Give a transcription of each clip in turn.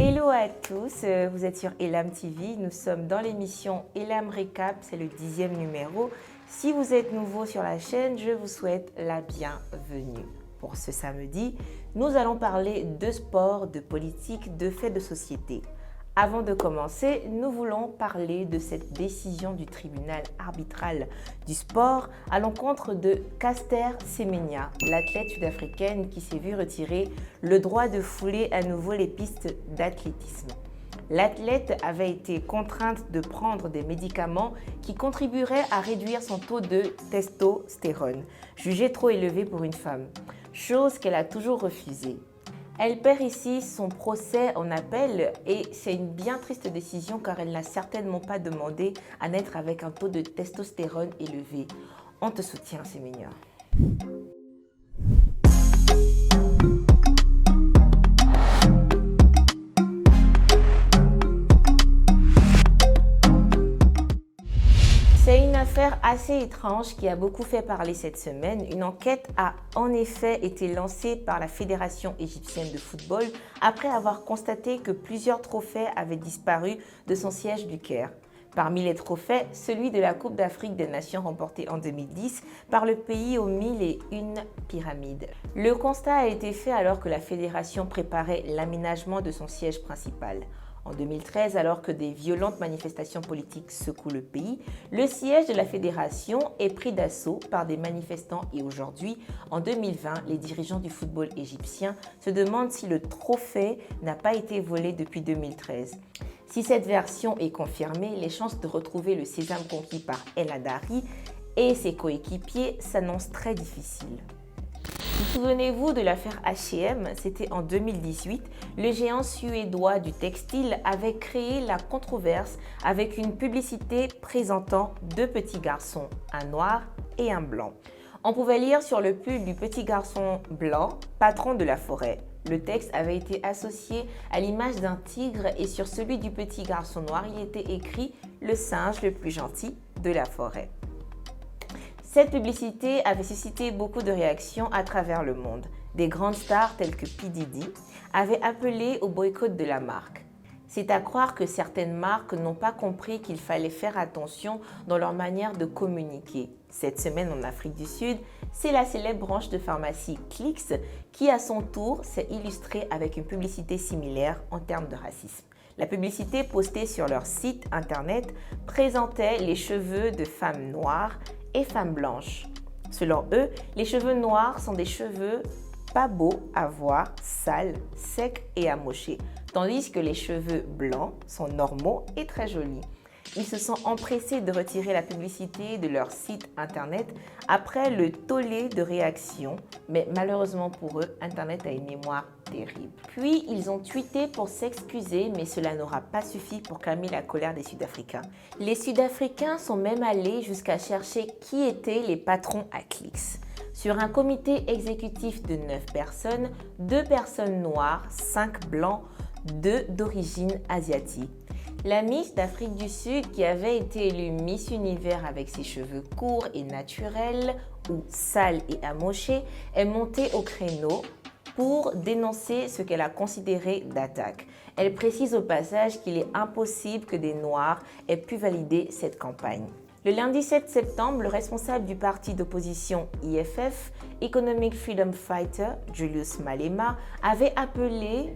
Hello à tous, vous êtes sur Elam TV, nous sommes dans l'émission Elam Recap, c'est le 10e numéro. Si vous êtes nouveau sur la chaîne, je vous souhaite la bienvenue. Pour ce samedi, nous allons parler de sport, de politique, de faits de société. Avant de commencer, nous voulons parler de cette décision du tribunal arbitral du sport à l'encontre de Caster Semenya, l'athlète sud-africaine qui s'est vue retirer le droit de fouler à nouveau les pistes d'athlétisme. L'athlète avait été contrainte de prendre des médicaments qui contribueraient à réduire son taux de testostérone, jugé trop élevé pour une femme, chose qu'elle a toujours refusée. Elle perd ici son procès en appel et c'est une bien triste décision car elle n'a certainement pas demandé à naître avec un taux de testostérone élevé. On te soutient, Semenya. C'est une affaire assez étrange qui a beaucoup fait parler cette semaine. Une enquête a en effet été lancée par la Fédération égyptienne de football après avoir constaté que plusieurs trophées avaient disparu de son siège du Caire. Parmi les trophées, celui de la Coupe d'Afrique des Nations remportée en 2010 par le pays aux 1001 pyramides. Le constat a été fait alors que la fédération préparait l'aménagement de son siège principal. En 2013, alors que des violentes manifestations politiques secouent le pays, le siège de la fédération est pris d'assaut par des manifestants et aujourd'hui, en 2020, les dirigeants du football égyptien se demandent si le trophée n'a pas été volé depuis 2013. Si cette version est confirmée, les chances de retrouver le sésame conquis par El Hadari et ses coéquipiers s'annoncent très difficiles. Vous souvenez-vous de l'affaire H&M? C'était en 2018. Le géant suédois du textile avait créé la controverse avec une publicité présentant deux petits garçons, un noir et un blanc. On pouvait lire sur le pull du petit garçon blanc « Patron de la forêt ». Le texte avait été associé à l'image d'un tigre et sur celui du petit garçon noir, il était écrit « Le singe le plus gentil de la forêt ». Cette publicité avait suscité beaucoup de réactions à travers le monde. Des grandes stars telles que P. Diddy avaient appelé au boycott de la marque. C'est à croire que certaines marques n'ont pas compris qu'il fallait faire attention dans leur manière de communiquer. Cette semaine en Afrique du Sud, c'est la célèbre branche de pharmacie Clicks qui à son tour s'est illustrée avec une publicité similaire en termes de racisme. La publicité postée sur leur site internet présentait les cheveux de femmes noires et femmes blanches. Selon eux, les cheveux noirs sont des cheveux pas beaux à voir, sales, secs et amochés, tandis que les cheveux blancs sont normaux et très jolis. Ils se sont empressés de retirer la publicité de leur site internet après le tollé de réactions, mais malheureusement pour eux, internet a une mémoire terrible. Puis ils ont tweeté pour s'excuser, mais cela n'aura pas suffi pour calmer la colère des Sud-Africains. Les Sud-Africains sont même allés jusqu'à chercher qui étaient les patrons à Clicks. Sur un comité exécutif de 9 personnes, 2 personnes noires, 5 blancs, 2 d'origine asiatique. La Miss d'Afrique du Sud, qui avait été élue Miss Univers avec ses cheveux courts et naturels, ou sales et amochés, est montée au créneau pour dénoncer ce qu'elle a considéré d'attaque. Elle précise au passage qu'il est impossible que des Noirs aient pu valider cette campagne. Le lundi 7 septembre, le responsable du parti d'opposition IFF, Economic Freedom Fighter, Julius Malema, avait appelé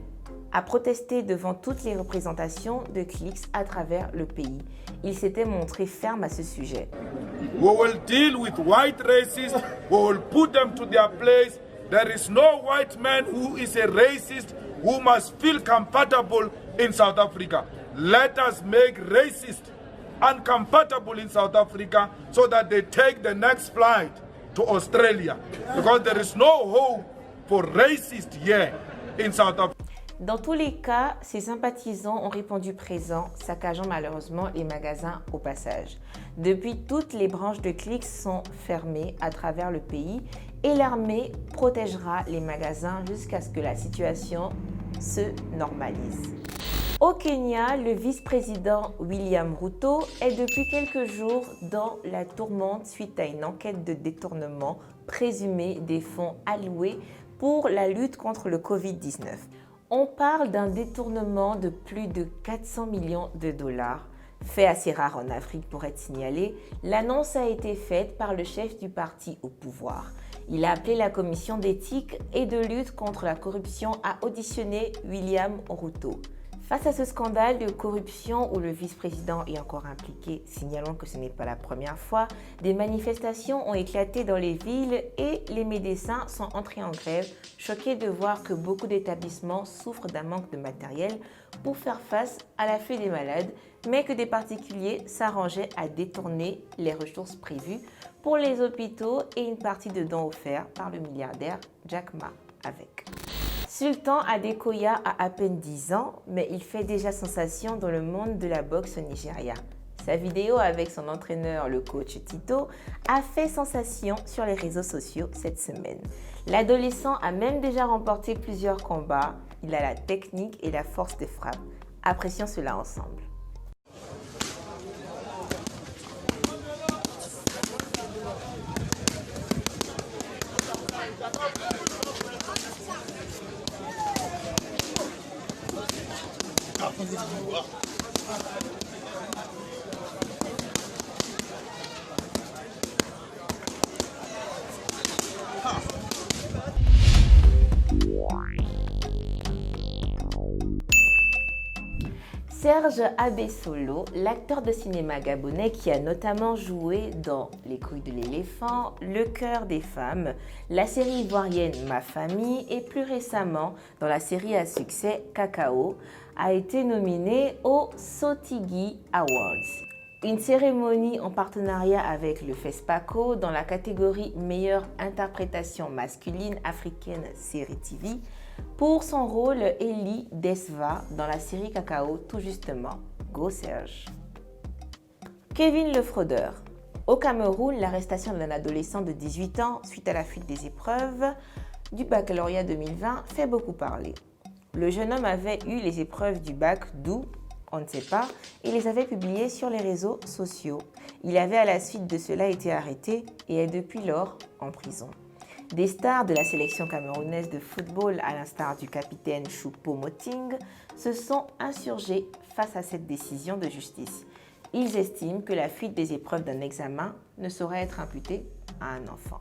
à protester devant toutes les représentations de Clicks à travers le pays. Il s'était montré ferme à ce sujet. We will deal with white racists, we will put them to their place. There is no white man who is a racist who must feel comfortable in South Africa. Let us make racists incompatible in South Africa so that they take the next flight to Australia. Because there is no hope for racists here in South Africa. Dans tous les cas, ses sympathisants ont répondu présents, saccageant malheureusement les magasins au passage. Depuis, toutes les branches de Clicks sont fermées à travers le pays et l'armée protégera les magasins jusqu'à ce que la situation se normalise. Au Kenya, le vice-président William Ruto est depuis quelques jours dans la tourmente suite à une enquête de détournement présumé des fonds alloués pour la lutte contre le Covid-19. On parle d'un détournement de plus de 400 millions de dollars. Fait assez rare en Afrique pour être signalé, l'annonce a été faite par le chef du parti au pouvoir. Il a appelé la commission d'éthique et de lutte contre la corruption à auditionner William Ruto. Face à ce scandale de corruption où le vice-président est encore impliqué, signalons que ce n'est pas la première fois, des manifestations ont éclaté dans les villes et les médecins sont entrés en grève, choqués de voir que beaucoup d'établissements souffrent d'un manque de matériel pour faire face à l'afflux des malades, mais que des particuliers s'arrangeaient à détourner les ressources prévues pour les hôpitaux et une partie de dons offerts par le milliardaire Jack Ma avec. Sultan Adekoya a à peine 10 ans, mais il fait déjà sensation dans le monde de la boxe au Nigeria. Sa vidéo avec son entraîneur, le coach Tito, a fait sensation sur les réseaux sociaux cette semaine. L'adolescent a même déjà remporté plusieurs combats. Il a la technique et la force de frappe. Apprécions cela ensemble. Serge Abessolo, l'acteur de cinéma gabonais qui a notamment joué dans Les couilles de l'éléphant, Le cœur des femmes, la série ivoirienne Ma famille et plus récemment dans la série à succès Cacao, a été nominé aux Sotigui Awards. Une cérémonie en partenariat avec le FESPACO dans la catégorie meilleure interprétation masculine africaine série TV pour son rôle Eli Desva dans la série Cacao tout justement. Go Serge. Kevin le fraudeur. Au Cameroun, l'arrestation d'un adolescent de 18 ans suite à la fuite des épreuves du baccalauréat 2020 fait beaucoup parler. Le jeune homme avait eu les épreuves du bac d'où on ne sait pas, et les avait publiées sur les réseaux sociaux. Il avait à la suite de cela été arrêté et est depuis lors en prison. Des stars de la sélection camerounaise de football, à l'instar du capitaine Choupo-Moting, se sont insurgés face à cette décision de justice. Ils estiment que la fuite des épreuves d'un examen ne saurait être imputée à un enfant.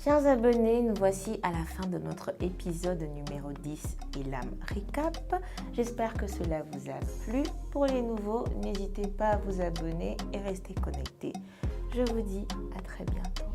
Chers abonnés, nous voici à la fin de notre épisode numéro 10 Elam Recap. J'espère que cela vous a plu. Pour les nouveaux, n'hésitez pas à vous abonner et rester connectés. Je vous dis à très bientôt.